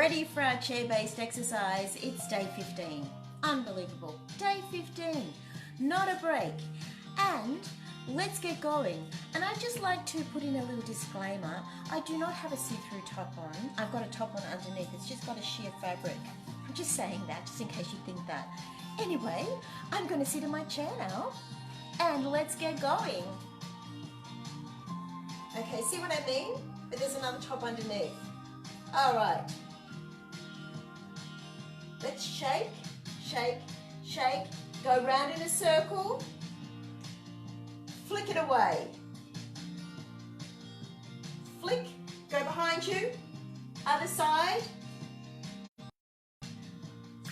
Ready for our chair-based exercise. It's day 15. Unbelievable. Day 15. Not a break. And let's get going. And I'd just like to put in a little disclaimer. I do not have a see-through top on. I've got a top on underneath. It's just got a sheer fabric. I'm just saying that, just in case you think that. Anyway, I'm going to sit in my chair now. And let's get going. Okay, see what I mean? But there's another top underneath. All right. Let's shake, shake, shake. Go round in a circle. Flick it away. Flick, go behind you. Other side.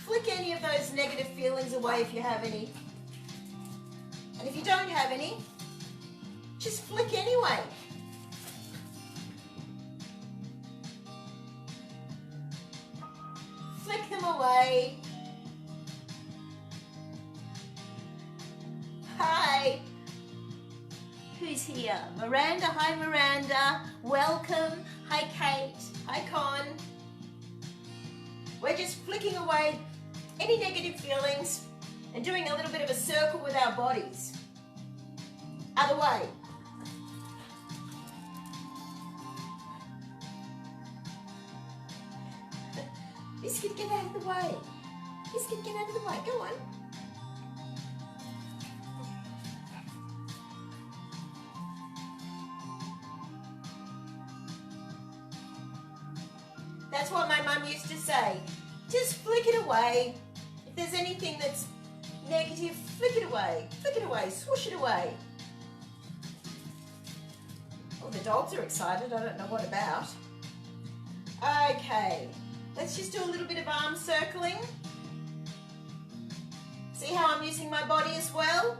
Flick any of those negative feelings away if you have any. And if you don't have any, just flick anyway. Flick them away. Hi. Who's here? Miranda. Hi, Miranda. Welcome. Hi, Kate. Hi, Con. We're just flicking away any negative feelings and doing a little bit of a circle with our bodies. Other way. Biscuit, get out of the way. Biscuit, get out of the way. Go on. That's what my mum used to say. Just flick it away. If there's anything that's negative, flick it away, swoosh it away. Oh, the dogs are excited. I don't know what about. Okay, let's just do a little bit of arm circling. See how I'm using my body as well?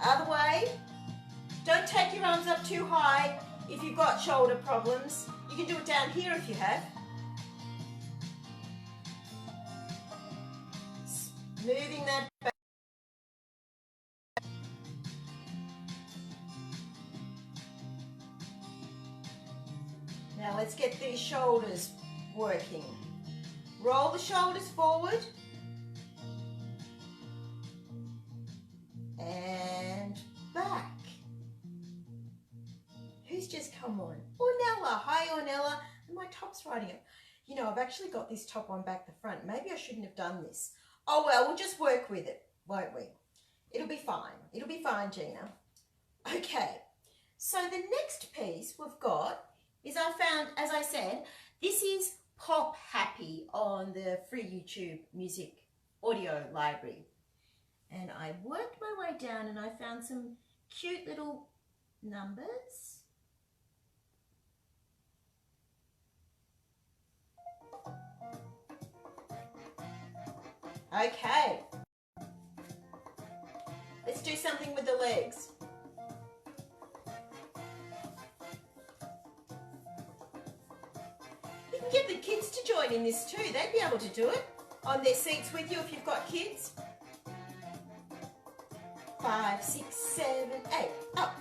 Other way. Don't take your arms up too high if you've got shoulder problems. You can do it down here if you have. Moving that back. Now let's get these shoulders working. Roll the shoulders forward. And back. Who's just come on? Ornella. Hi, Ornella. And my top's riding it. You know, I've actually got this top on back the front. Maybe I shouldn't have done this. Oh, well, we'll just work with it, won't we? It'll be fine. It'll be fine, Gina. Okay, so the next piece we've got is I found, as I said, this is Pop Happy on the free YouTube music audio library. And I worked my way down and I found some cute little numbers. Okay, let's do something with the legs. You can get the kids to join in this too. They'd be able to do it on their seats with you if you've got kids. 5, 6, 7, 8, up,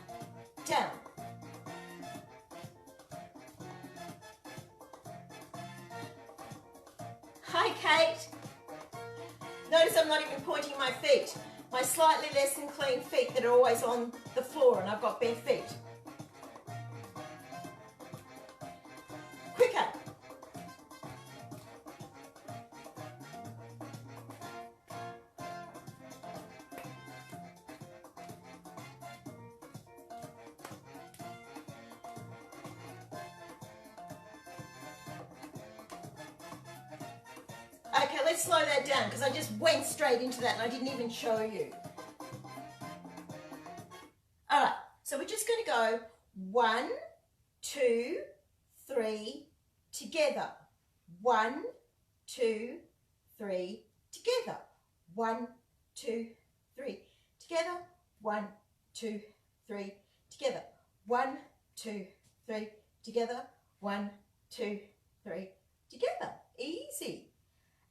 down. Hi, Kate. Notice I'm not even pointing my feet. My slightly less than clean feet that are always on the floor and I've got bare feet. Quicker. Okay, let's slow that down because I just went straight into that and I didn't even show you. All right, so we're just going to go 1, 2, 3, together. 1, 2, 3, together. 1, 2, 3, together. 1, 2, 3, together. 1, 2, 3, together. 1, 2, 3, together. Easy.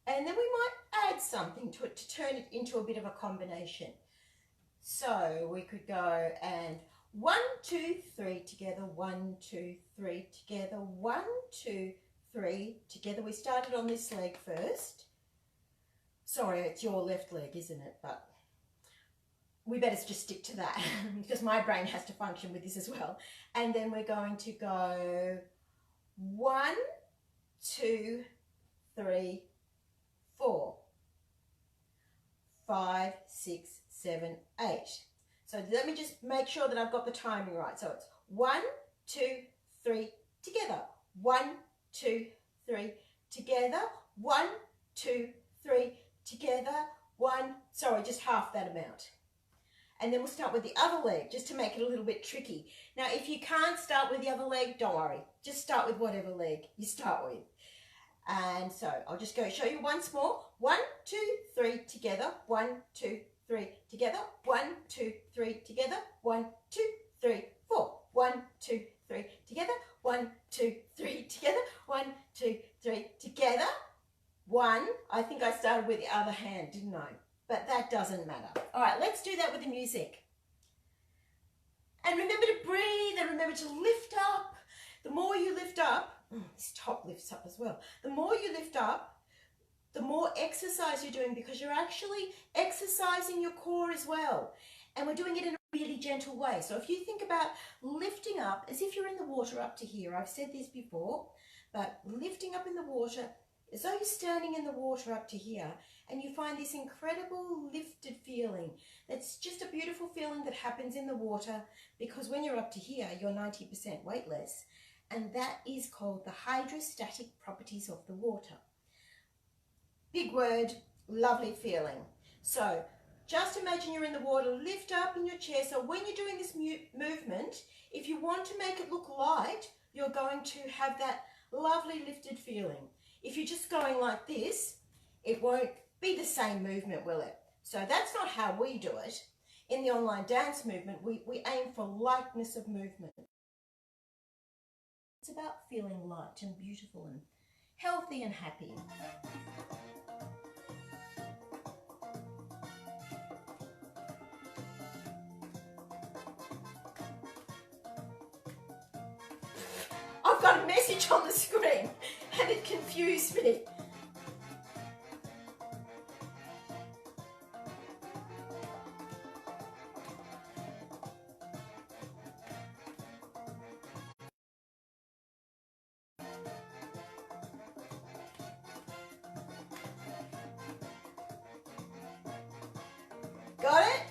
And then we might add something to it to turn it into a bit of a combination. So we could go and 1, 2, 3 together, 1, 2, 3 together, 1, 2, 3, together. We started on this leg first. Sorry, it's your left leg, isn't it? But we better just stick to that because my brain has to function with this as well. And then we're going to go 1, 2, 3, 4, 5, 6, 7, 8. So let me just make sure that I've got the timing right. So it's 1, 2, 3, together. 1, 2, 3, together. 1, 2, 3, together. 1, sorry, just half that amount. And then we'll start with the other leg, just to make it a little bit tricky. Now, if you can't start with the other leg, don't worry. Just start with whatever leg you start with. And so I'll just go show you once more. 1, 2, 3, together. 1, 2, 3, together. 1, 2, 3, together. 1, 2, 3, 4. 1, 2, 3, together. 1, 2, 3, together. 1, 2, 3, together. 1. I think I started with the other hand, didn't I? But that doesn't matter. All right, let's do that with the music. And remember to breathe and remember to lift up. The more you lift up, this top lifts up as well. The more you lift up, the more exercise you're doing because you're actually exercising your core as well. And we're doing it in a really gentle way. So if you think about lifting up as if you're in the water up to here, I've said this before, but lifting up in the water as though you're standing in the water up to here and you find this incredible lifted feeling. That's just a beautiful feeling that happens in the water because when you're up to here, you're 90% weightless. And that is called the hydrostatic properties of the water. Big word, lovely feeling. So just imagine you're in the water, lift up in your chair. So when you're doing this movement, if you want to make it look light, you're going to have that lovely lifted feeling. If you're just going like this, it won't be the same movement, will it? So that's not how we do it. In the online dance movement, we aim for lightness of movement. It's about feeling light and beautiful and healthy and happy. I've got a message on the screen and it confused me. Got it?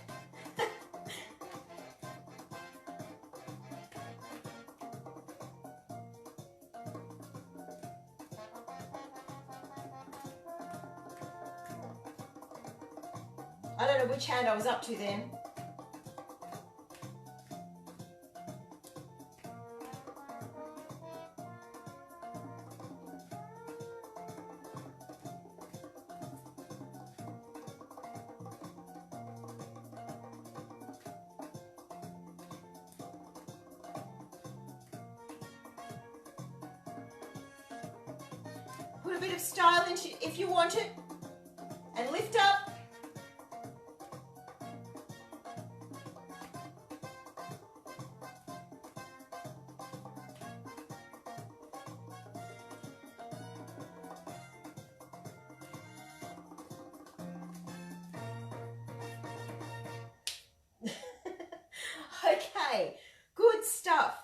I don't know which hand I was up to then. Put a bit of style into if you want it, and lift up. Okay, good stuff.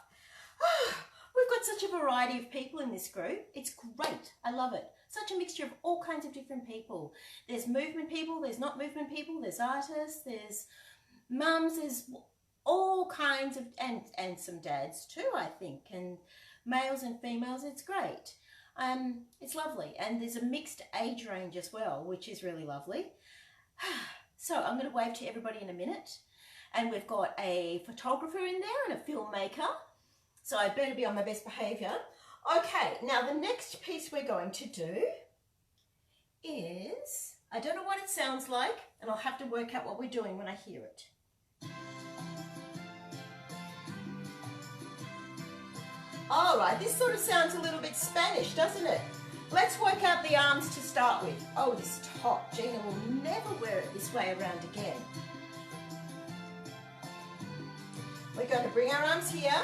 We've got such a variety of people in this group. It's great. I love it. Such a mixture of all kinds of different people. There's movement people, there's not movement people, there's artists, there's mums, there's all kinds of, and some dads too, I think, and males and females. It's great. It's lovely. And there's a mixed age range as well, which is really lovely. So I'm going to wave to everybody in a minute. And we've got a photographer in there and a filmmaker. So I better be on my best behaviour. Okay, now the next piece we're going to do is, I don't know what it sounds like, and I'll have to work out what we're doing when I hear it. All right, this sort of sounds a little bit Spanish, doesn't it? Let's work out the arms to start with. Oh, this top. Gina will never wear it this way around again. We're going to bring our arms here.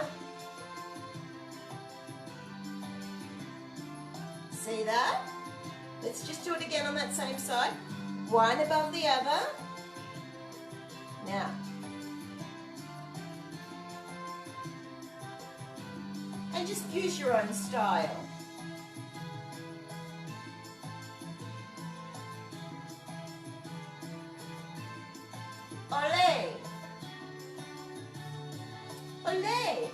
See that? Let's just do it again on that same side. One above the other. Now. And just use your own style. Ole. Ole.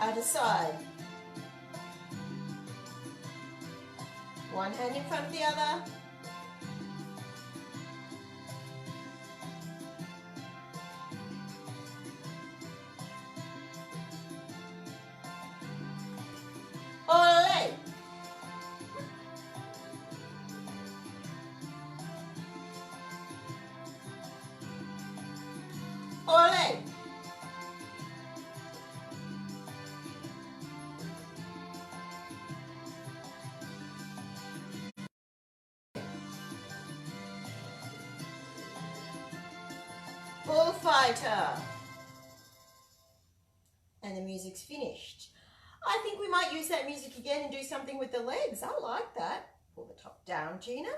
Other side. One hand in front of the other. Ole. Ole. Bullfighter. And the music's finished. I think we might use that music again and do something with the legs. I like that. Pull the top down, Gina.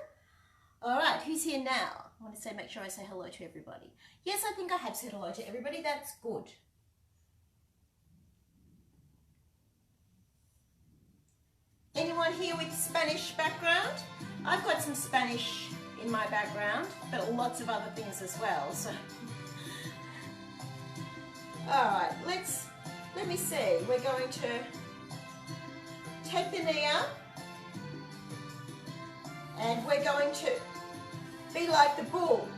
All right, who's here now? I want to say, make sure I say hello to everybody. Yes, I think I have said hello to everybody. That's good. Anyone here with Spanish background? I've got some Spanish in my background, but lots of other things as well. So, all right, let me see. We're going to take the knee up, and we're going to be like the bull.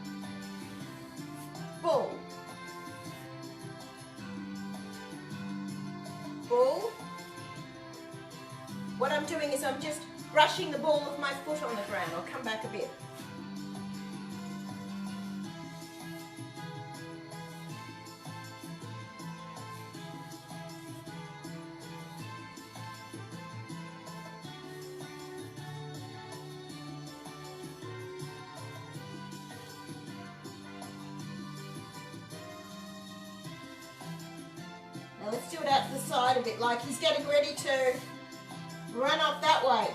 Bull. Bull. What I'm doing is I'm just brushing the ball of my foot on the ground. I'll come back a bit. Now let's do it out to the side a bit, like he's getting ready to run off that way.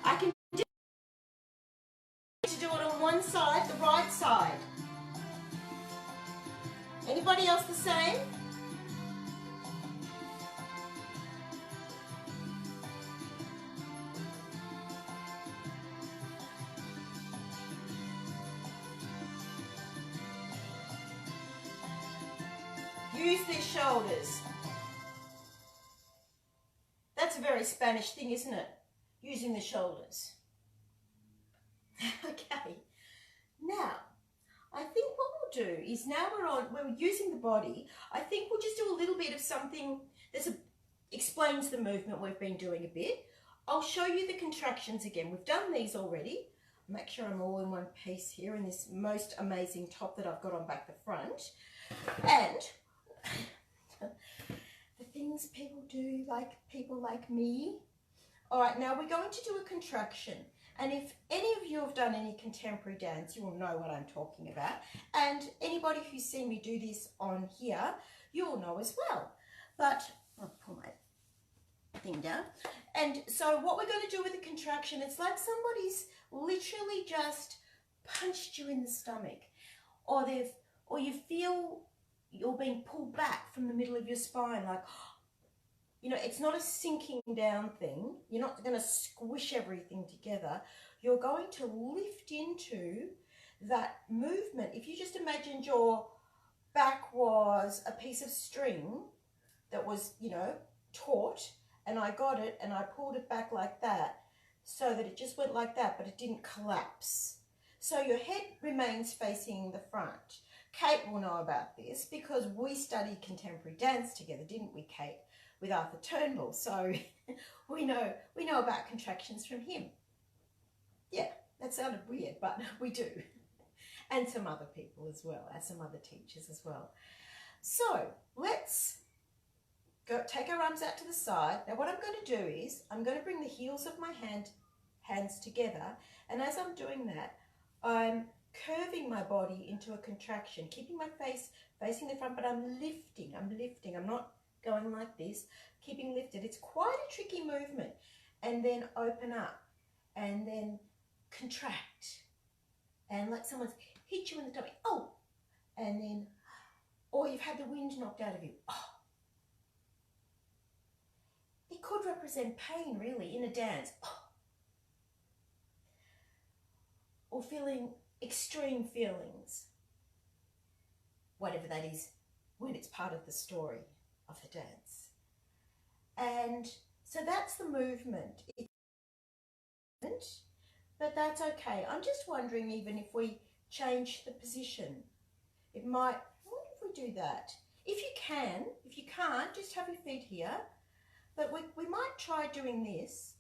I can do it on one side, the right side. Anybody else the same? Use their shoulders. That's a very Spanish thing, isn't it? Using the shoulders. Okay. Now, I think what we'll do is now we're using the body, I think we'll just do a little bit of something that explains the movement we've been doing a bit. I'll show you the contractions again. We've done these already. Make sure I'm all in one piece here in this most amazing top that I've got on back the front. And the things people do, like people like me. All right, now we're going to do a contraction. And if any of you have done any contemporary dance, you will know what I'm talking about. And anybody who's seen me do this on here, you'll know as well. But I'll pull my thing down. And so what we're going to do with a contraction, it's like somebody's literally just punched you in the stomach, or you feel you're being pulled back from the middle of your spine, like, you know, it's not a sinking down thing. You're not going to squish everything together. You're going to lift into that movement. If you just imagined your back was a piece of string that was, you know, taut, and I got it and I pulled it back like that so that it just went like that, but it didn't collapse. So your head remains facing the front. Kate will know about this because we studied contemporary dance together, didn't we, Kate, with Arthur Turnbull? So we know about contractions from him. Yeah, that sounded weird, but we do. And some other people as well, as some other teachers as well. So let's take our arms out to the side. Now what I'm going to do is I'm going to bring the heels of my hands together, and as I'm doing that, I'm curving my body into a contraction, keeping my face facing the front, but I'm lifting. I'm not going like this, keeping lifted. It's quite a tricky movement. And then open up, and then contract, and like someone's hit you in the tummy, oh, and then, or you've had the wind knocked out of you, oh. It could represent pain, really, in a dance, oh. Or feeling extreme feelings, whatever that is, when it's part of the story of the dance. And so that's the movement. But that's okay. I'm just wondering, even if we change the position, it might, what if we do that? If you can, if you can't, just have your feet here. But we might try doing this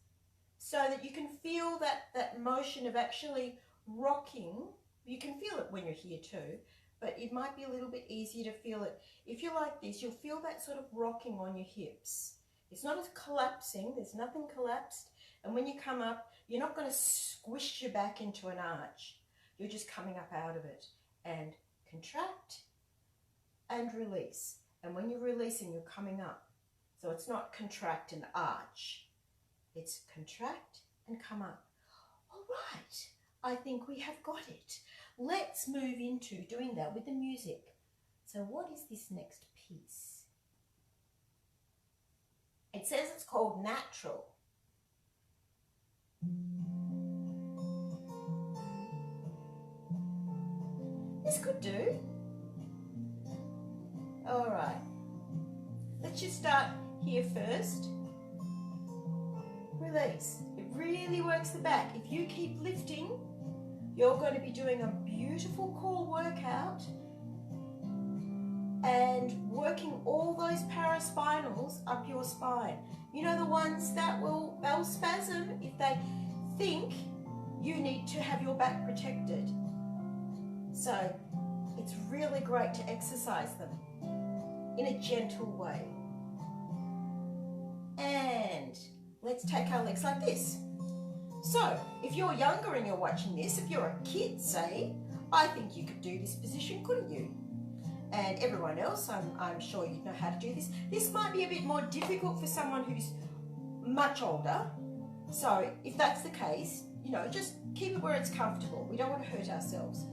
so that you can feel that motion of actually rocking. You can feel it when you're here too, but it might be a little bit easier to feel it. If you're like this, you'll feel that sort of rocking on your hips. It's not as collapsing, there's nothing collapsed. And when you come up, you're not going to squish your back into an arch. You're just coming up out of it. And contract and release. And when you're releasing, you're coming up. So it's not contract and arch. It's contract and come up. All right, I think we have got it. Let's move into doing that with the music. So what is this next piece? It says it's called Natural. This could do. All right. Let's just start here first. Release. It really works the back. If you keep lifting, you're going to be doing a beautiful core workout and working all those paraspinals up your spine. You know, the ones that they'll spasm if they think you need to have your back protected. So it's really great to exercise them in a gentle way. And let's take our legs like this. So if you're younger and you're watching this, if you're a kid, say, I think you could do this position, couldn't you? And everyone else, I'm sure you know how to do this. This might be a bit more difficult for someone who's much older. So if that's the case, you know, just keep it where it's comfortable. We don't want to hurt ourselves.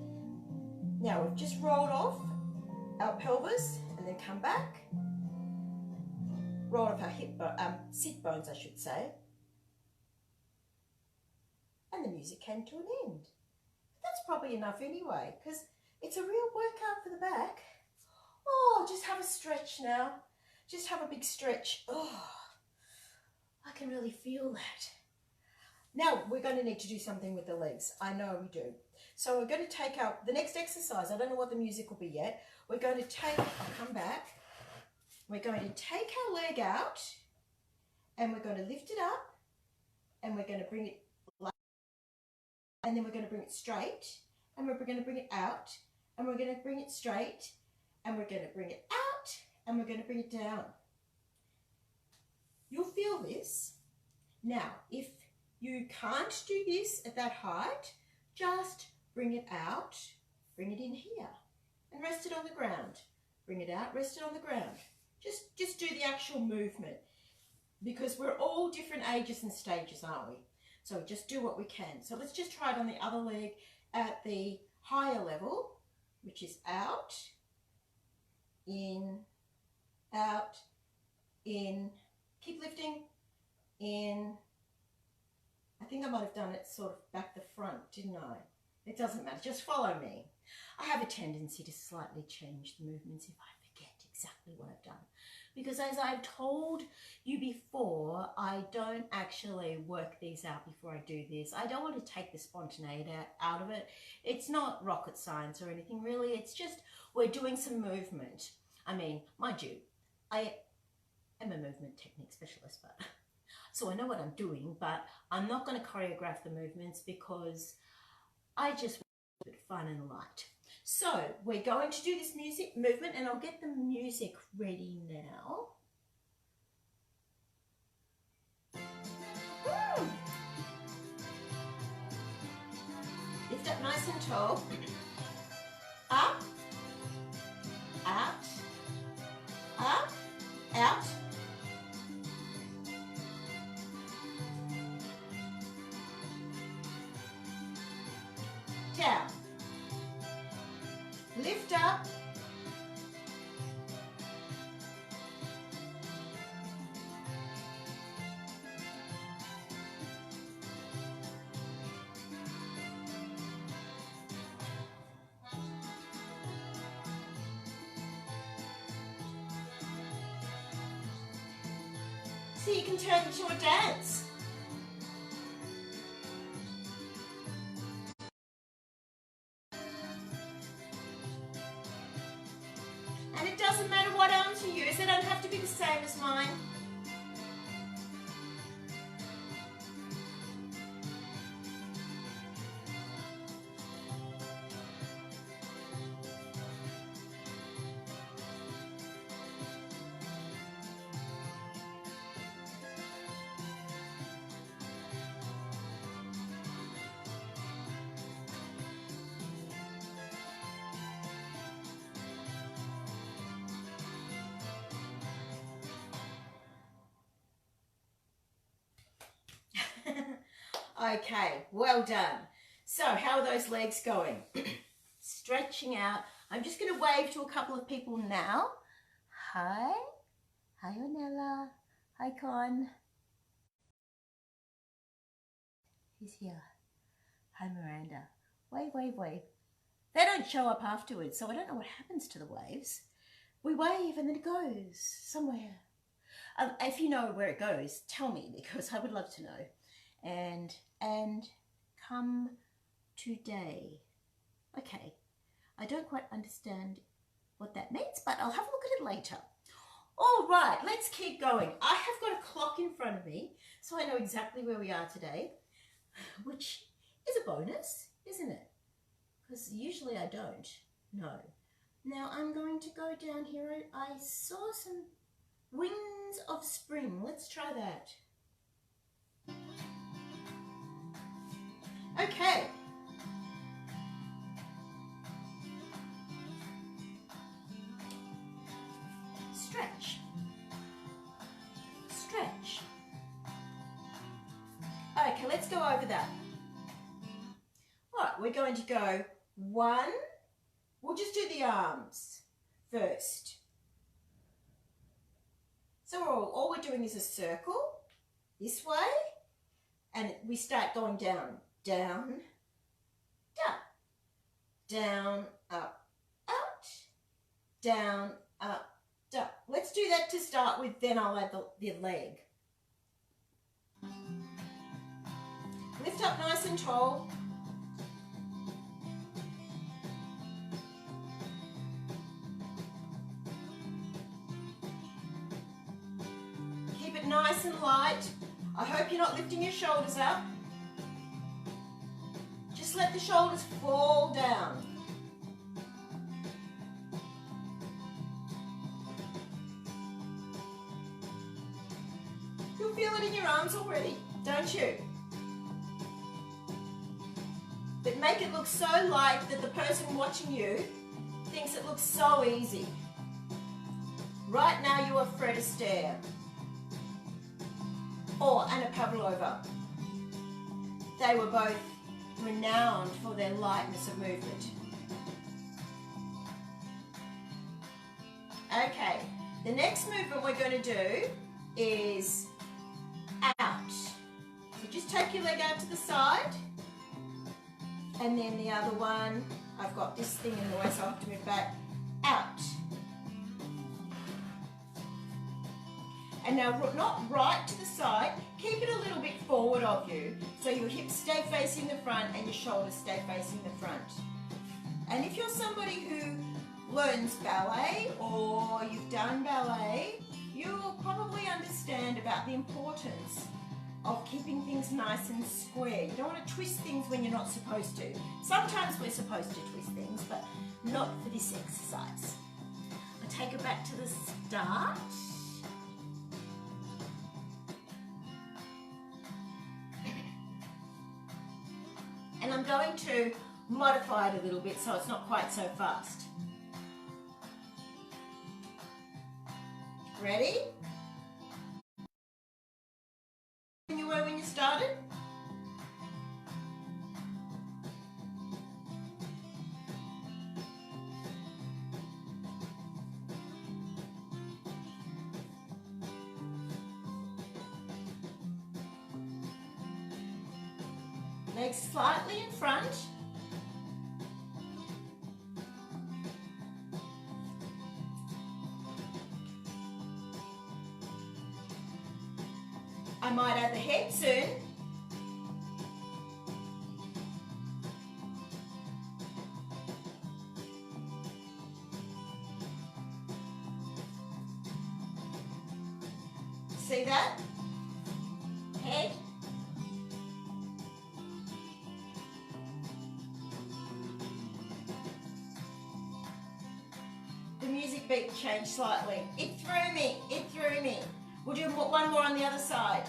Now we've just rolled off our pelvis and then come back. Roll off our sit bones, I should say. And the music came to an end. That's probably enough anyway, because it's a real workout for the back. Oh, just have a stretch now. Just have a big stretch. Oh, I can really feel that. Now we're going to need to do something with the legs. I know we do. So we're going to take out the next exercise. I don't know what the music will be yet. We're going to take, I'll come back. We're going to take our leg out and we're going to lift it up and we're going to bring it like, and then we're going to bring it straight and we're going to bring it out and we're going to bring it straight and we're going to bring it out and we're going to bring it down. You'll feel this. Now, if you can't do this at that height, just bring it out, bring it in here and rest it on the ground. Bring it out, rest it on the ground. Just do the actual movement, because we're all different ages and stages, aren't we? So just do what we can. So let's just try it on the other leg at the higher level, which is out, in, out, in, keep lifting, in. I think I might have done it sort of back the front, didn't I? It doesn't matter, just follow me. I have a tendency to slightly change the movements if I forget exactly what I've done. Because as I've told you before, I don't actually work these out before I do this. I don't want to take the spontaneity out of it. It's not rocket science or anything really. It's just we're doing some movement. I mean, mind you, I am a movement technique specialist, but so I know what I'm doing, but I'm not going to choreograph the movements because I just want a bit fun and light. So we're going to do this movement and I'll get the music ready now. up nice and tall. Up, out, up, out. Down. Lift up. So you can turn into a dance. And it doesn't matter what arms you use, they don't have to be the same as mine. Okay, well done. So how are those legs going? Stretching out. I'm just going to wave to a couple of people now. Hi. Hi, Ornella. Hi, Con. Who's here? Hi, Miranda. Wave, wave, wave. They don't show up afterwards, so I don't know what happens to the waves. We wave and then it goes somewhere. If you know where it goes, tell me, because I would love to know. And come today. Okay, I don't quite understand what that means, but I'll have a look at it later. All right, let's keep going. I have got a clock in front of me, so I know exactly where we are today, which is a bonus, isn't it? Because usually I don't know. Now I'm going to go down here. I saw some wings of spring. Let's try that. Okay. Stretch. Stretch. Okay, let's go over that. All right, we're going to go one. We'll just do the arms first. So all we're doing is a circle this way, and we start going down. Down, down, down, up, out, down, up, down. Let's do that to start with, then I'll add the leg. Lift up nice and tall. Keep it nice and light. I hope you're not lifting your shoulders up. Just let the shoulders fall down. You'll feel it in your arms already, don't you? But make it look so light that the person watching you thinks it looks so easy. Right now you are Fred Astaire or Anna Pavlova. They were both renowned for their lightness of movement. Okay, the next movement we're going to do is out. So just take your leg out to the side, and then the other one, I've got this thing in the way so I have to move back, out. And now not right to the side, keep it a little bit forward of you so your hips stay facing the front and your shoulders stay facing the front. And if you're somebody who learns ballet or you've done ballet, you'll probably understand about the importance of keeping things nice and square. You don't want to twist things when you're not supposed to. Sometimes we're supposed to twist things, but not for this exercise. I take it back to the start. And I'm going to modify it a little bit so it's not quite so fast. Ready? You were when you started? Legs slightly in front. I might add the head soon. See that? Head. The music beat changed slightly. It threw me. It threw me. We'll do one more on the other side.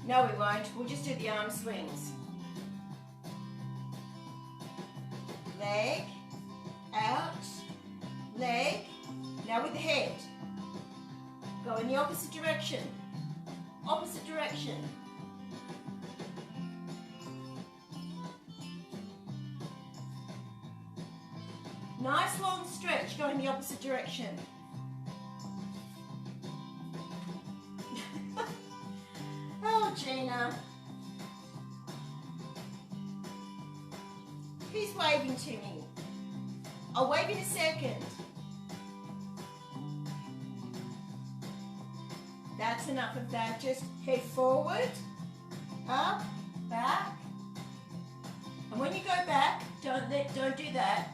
No, we won't. We'll just do the arm swings. Leg, out, leg. Now with the head. Go in the opposite direction. Opposite direction. Nice long stretch, go in the opposite direction. Oh, Gina. Who's waving to me? I'll wave in a second. That's enough of that. Just head forward, up, back. And when you go back, don't do that.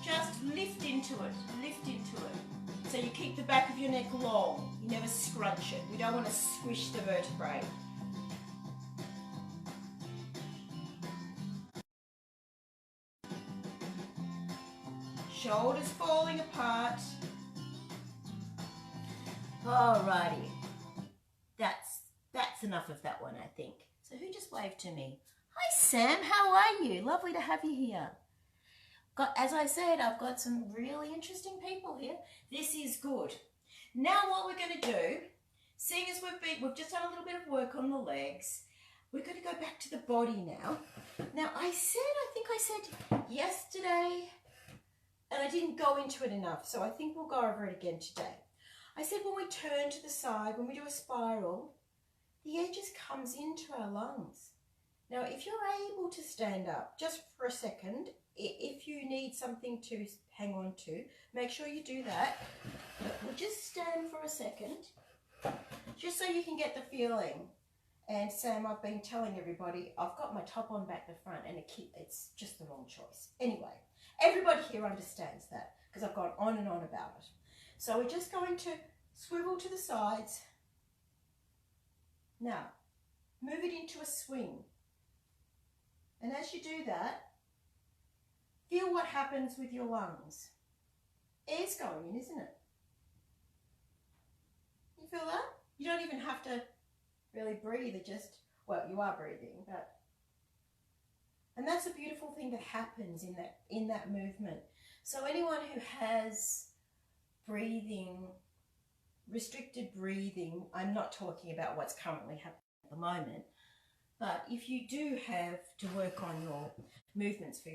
Just lift into it, lift into it. So you keep the back of your neck long. You never scrunch it. We don't want to squish the vertebrae. Shoulders falling apart. Alrighty. That's enough of that one, I think. So who just waved to me? Hi Sam, how are you? Lovely to have you here. As I said, I've got some really interesting people here. This is good. Now what we're going to do, seeing as we've just done a little bit of work on the legs, we're going to go back to the body now. Now I think I said yesterday, and I didn't go into it enough, so I think we'll go over it again today. I said when we turn to the side, when we do a spiral, the air just comes into our lungs. Now, if you're able to stand up just for a second, if you need something to hang on to, make sure you do that. But we'll just stand for a second, just so you can get the feeling. And Sam, I've been telling everybody, I've got my top on back the front, and it's just the wrong choice. Anyway, everybody here understands that, because I've gone on and on about it. So we're just going to swivel to the sides. Now, move it into a swing. And as you do that, feel what happens with your lungs. Air's going in, isn't it? You feel that? You don't even have to really breathe. Well, you are breathing, but... And that's a beautiful thing that happens in that movement. So anyone who has restricted breathing, I'm not talking about what's currently happening at the moment, but if you do have to work on your movements to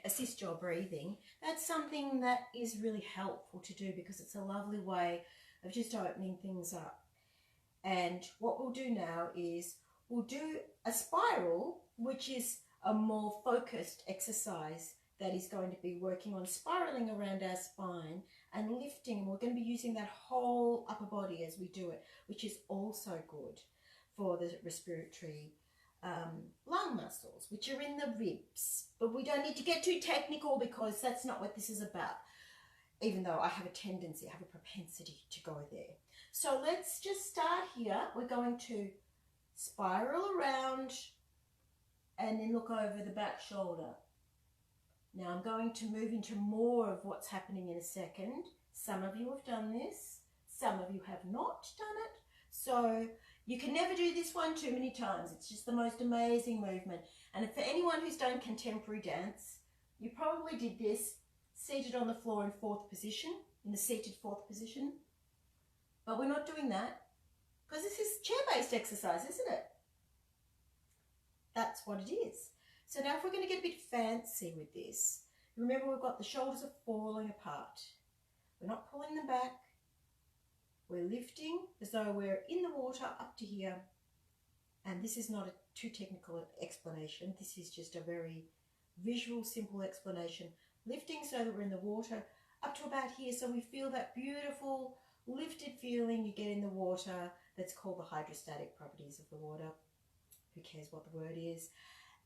assist your breathing, that's something that is really helpful to do, because it's a lovely way of just opening things up. And what we'll do now is we'll do a spiral, which is a more focused exercise that is going to be working on spiraling around our spine and lifting. And we're going to be using that whole upper body as we do it, which is also good for the respiratory lung muscles, which are in the ribs. But we don't need to get too technical, because that's not what this is about, even though I have a propensity to go there. So let's just start here. We're going to spiral around and then look over the back shoulder. Now I'm going to move into more of what's happening in a second. Some of you have done this, some of you have not done it, So you can never do this one too many times. It's just the most amazing movement. And for anyone who's done contemporary dance, you probably did this seated on the floor in fourth position, in the seated fourth position. But we're not doing that because this is chair-based exercise, isn't it? That's what it is. So now if we're going to get a bit fancy with this, remember we've got the shoulders are falling apart. We're not pulling them back. We're lifting as though we're in the water up to here. And this is not a too technical explanation. This is just a very visual, simple explanation. Lifting so that we're in the water up to about here. So we feel that beautiful lifted feeling you get in the water. That's called the hydrostatic properties of the water. Who cares what the word is?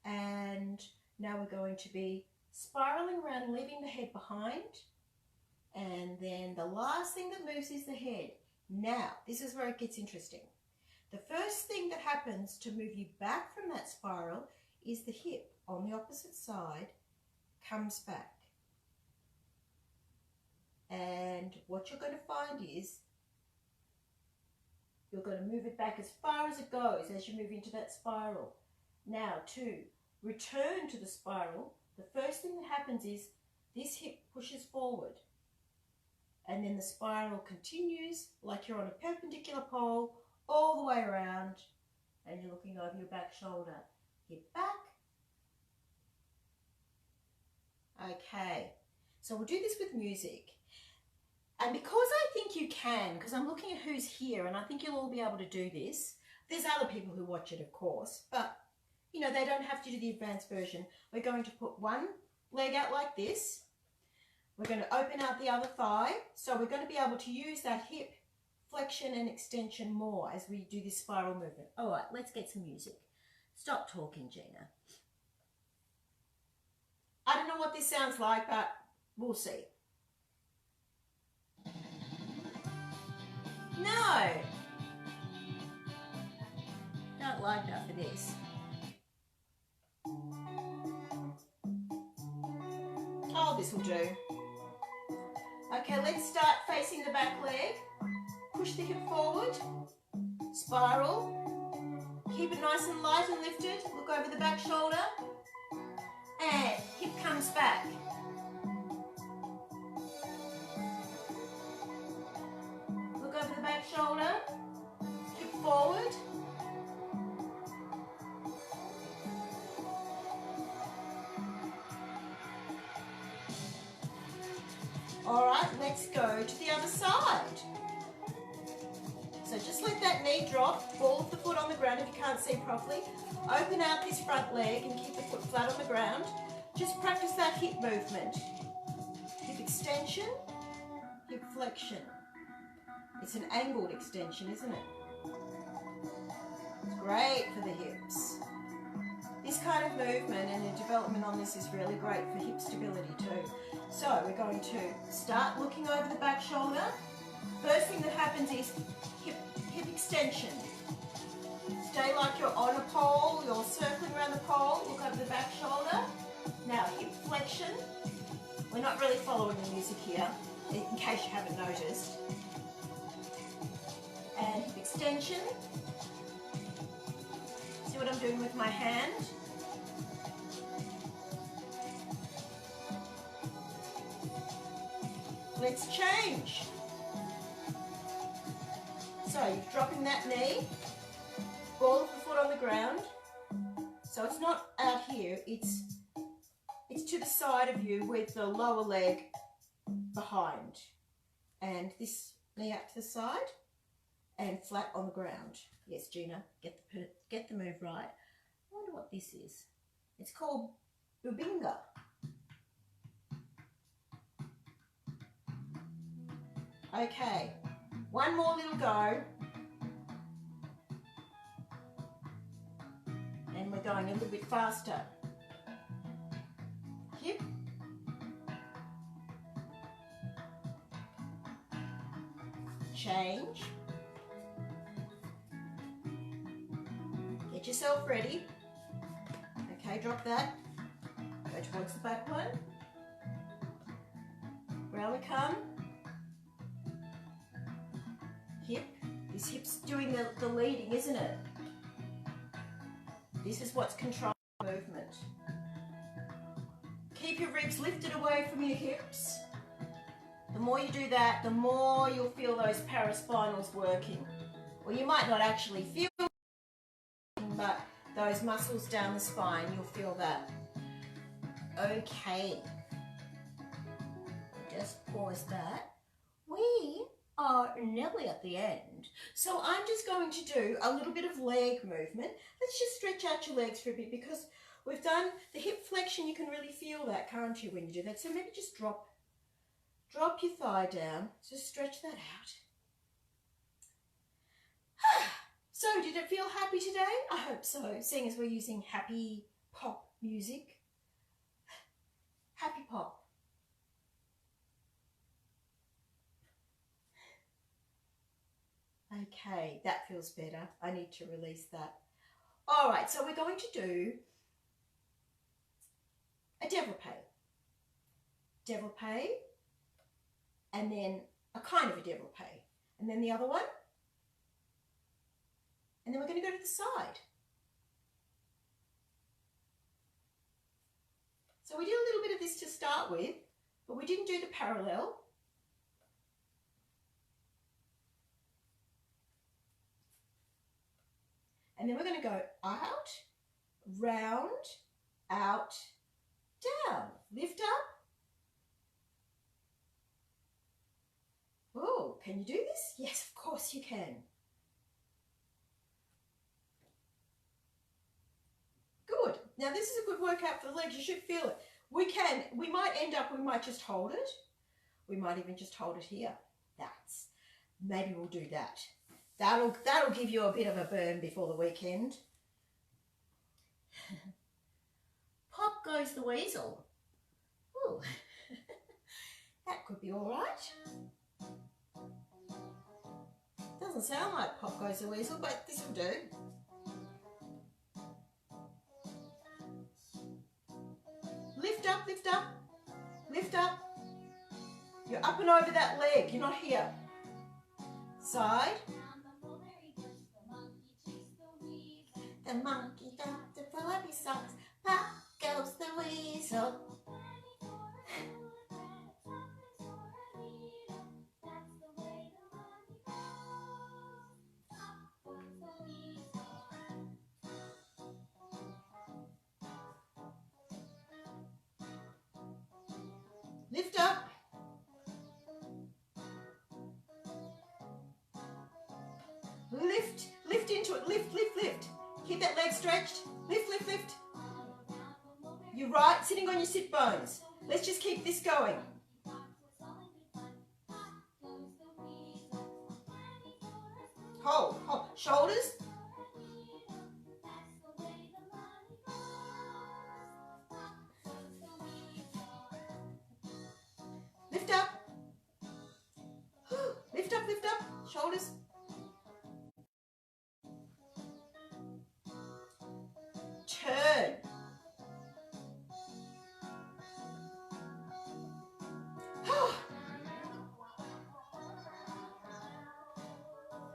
And now we're going to be spiraling around, leaving the head behind. And then the last thing that moves is the head. Now, this is where it gets interesting. The first thing that happens to move you back from that spiral is the hip on the opposite side comes back. And what you're going to find is you're going to move it back as far as it goes as you move into that spiral. Now, to return to the spiral, the first thing that happens is this hip pushes forward. And then the spiral continues like you're on a perpendicular pole all the way around, and you're looking over your back shoulder. Hip back. Okay, so we'll do this with music. And because I think you can, because I'm looking at who's here, and I think you'll all be able to do this. There's other people who watch it, of course, but you know, they don't have to do the advanced version. We're going to put one leg out like this. We're going to open out the other thigh. So we're going to be able to use that hip flexion and extension more as we do this spiral movement. All right, let's get some music. Stop talking, Gina. I don't know what this sounds like, but we'll see. No. Not like that for this. Oh, this will do. Okay, let's start facing the back leg. Push the hip forward. Spiral. Keep it nice and light and lifted. Look over the back shoulder. And hip comes back. Look over the back shoulder. Hip forward. All right, let's go to the other side. So just let that knee drop, ball of the foot on the ground if you can't see properly. Open out this front leg and keep the foot flat on the ground. Just practice that hip movement. Hip extension, hip flexion. It's an angled extension, isn't it? It's great for the hips. This kind of movement and the development on this is really great for hip stability too. So we're going to start looking over the back shoulder. First thing that happens is hip extension. Stay like you're on a pole, you're circling around the pole, look over the back shoulder. Now hip flexion. We're not really following the music here, in case you haven't noticed. And hip extension. See what I'm doing with my hand? Let's change. So you're dropping that knee, ball of the foot on the ground. So it's not out here, it's to the side of you with the lower leg behind. And this knee up to the side and flat on the ground. Yes, Gina, get the move right. I wonder what this is. It's called Bubinga. Okay, one more little go. And we're going a little bit faster. Hip. Change. Get yourself ready. Okay, drop that. Go towards the back one. Round we come. Hip This hip's doing the leading, isn't it? This is what's controlling movement. Keep your ribs lifted away from your hips. The more you do that, the more you'll feel those paraspinals working. Or you might not actually feel it, but those muscles down the spine, you'll feel that. Okay. Just pause that. We are nearly at the end. So I'm just going to do a little bit of leg movement. Let's just stretch out your legs for a bit because we've done the hip flexion. You can really feel that, can't you, when you do that? So maybe just drop your thigh down. Just stretch that out. So did it feel happy today? I hope so, seeing as we're using happy pop music. Happy pop. Okay, that feels better. I need to release that. All right, so we're going to do a développé. Développé, and then a kind of a développé. And then the other one. And then we're going to go to the side. So we did a little bit of this to start with, but we didn't do the parallel. And then we're going to go out, round, out, down. Lift up. Oh, can you do this? Yes, of course you can. Good. Now this is a good workout for the legs. You should feel it. We might just hold it. We might even just hold it here. Maybe we'll do that. That'll give you a bit of a burn before the weekend. Pop goes the weasel. Ooh. That could be all right. Doesn't sound like Pop goes the weasel, but this will do. Lift up, lift up, lift up. You're up and over that leg, you're not here. Side. The monkey got the fluffy socks, Pop goes the weasel. Lift up. Lift into it. Lift, lift, lift. Keep that leg stretched. Lift, lift, lift. You're right, sitting on your sit bones. Let's just keep this going. Hold, hold. Shoulders. Lift up. Lift up, lift up. Shoulders. Turn.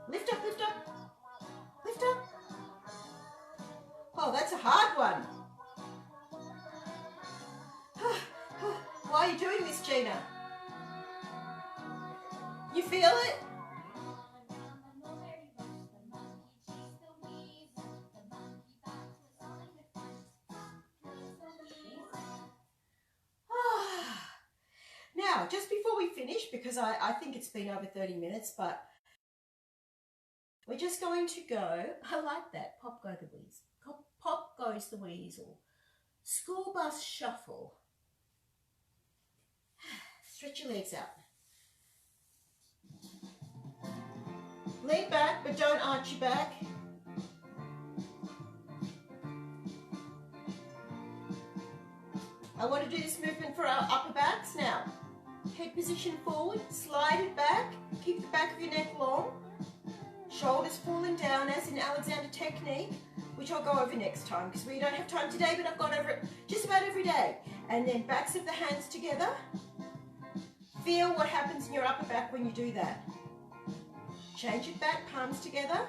Lift up, lift up. Lift up. Oh, that's a hard one. Why are you doing this, Gina? You feel it? Now, just before we finish, because I think it's been over 30 minutes, but we're just going to go, I like that, Pop goes the weasel. Pop goes the weasel. School bus shuffle. Stretch your legs out. Lean back, but don't arch your back. I want to do this movement for our upper backs now. Head position forward, slide it back, keep the back of your neck long. Shoulders falling down as in Alexander technique, which I'll go over next time because we don't have time today, but I've gone over it just about every day. And then backs of the hands together. Feel what happens in your upper back when you do that. Change it back, palms together.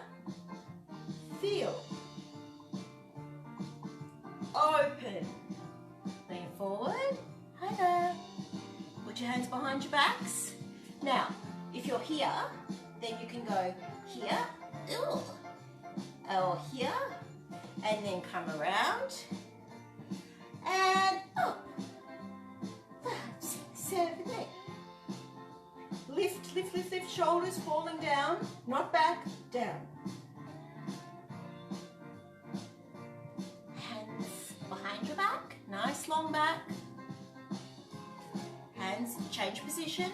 Feel. Open. Lean forward. Hi there. Put your hands behind your backs. Now, if you're here, then you can go here, or here, and then come around, and up. 5, 6, 7, 8. Lift, lift, lift, lift, shoulders falling down, not back, down. Hands behind your back, nice long back. Hands change position.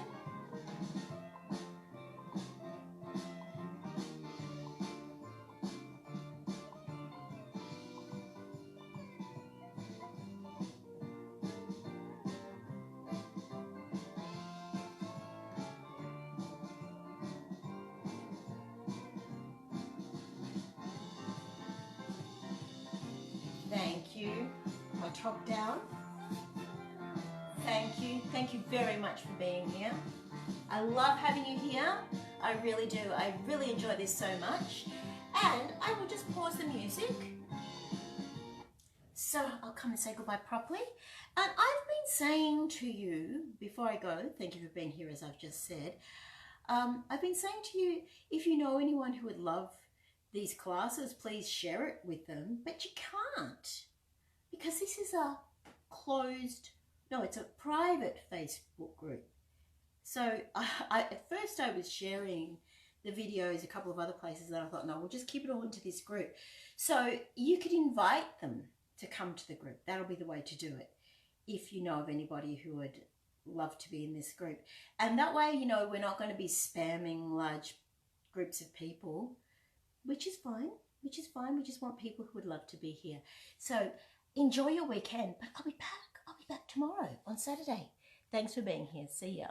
Thank you. My top down. Thank you. Thank you very much for being here. I love having you here. I really do. I really enjoy this so much. And I will just pause the music. So I'll come and say goodbye properly. And I've been saying to you, before I go, thank you for being here as I've just said, I've been saying to you, if you know anyone who would love these classes, please share it with them, but you can't, because this is a it's a private Facebook group. So at first I was sharing the videos a couple of other places, and I thought, no, we'll just keep it all into this group. So you could invite them to come to the group. That'll be the way to do it, if you know of anybody who would love to be in this group. And that way, you know, we're not going to be spamming large groups of people, which is fine. We just want people who would love to be here. So enjoy your weekend, but I'll be back tomorrow on Saturday. Thanks for being here. See ya.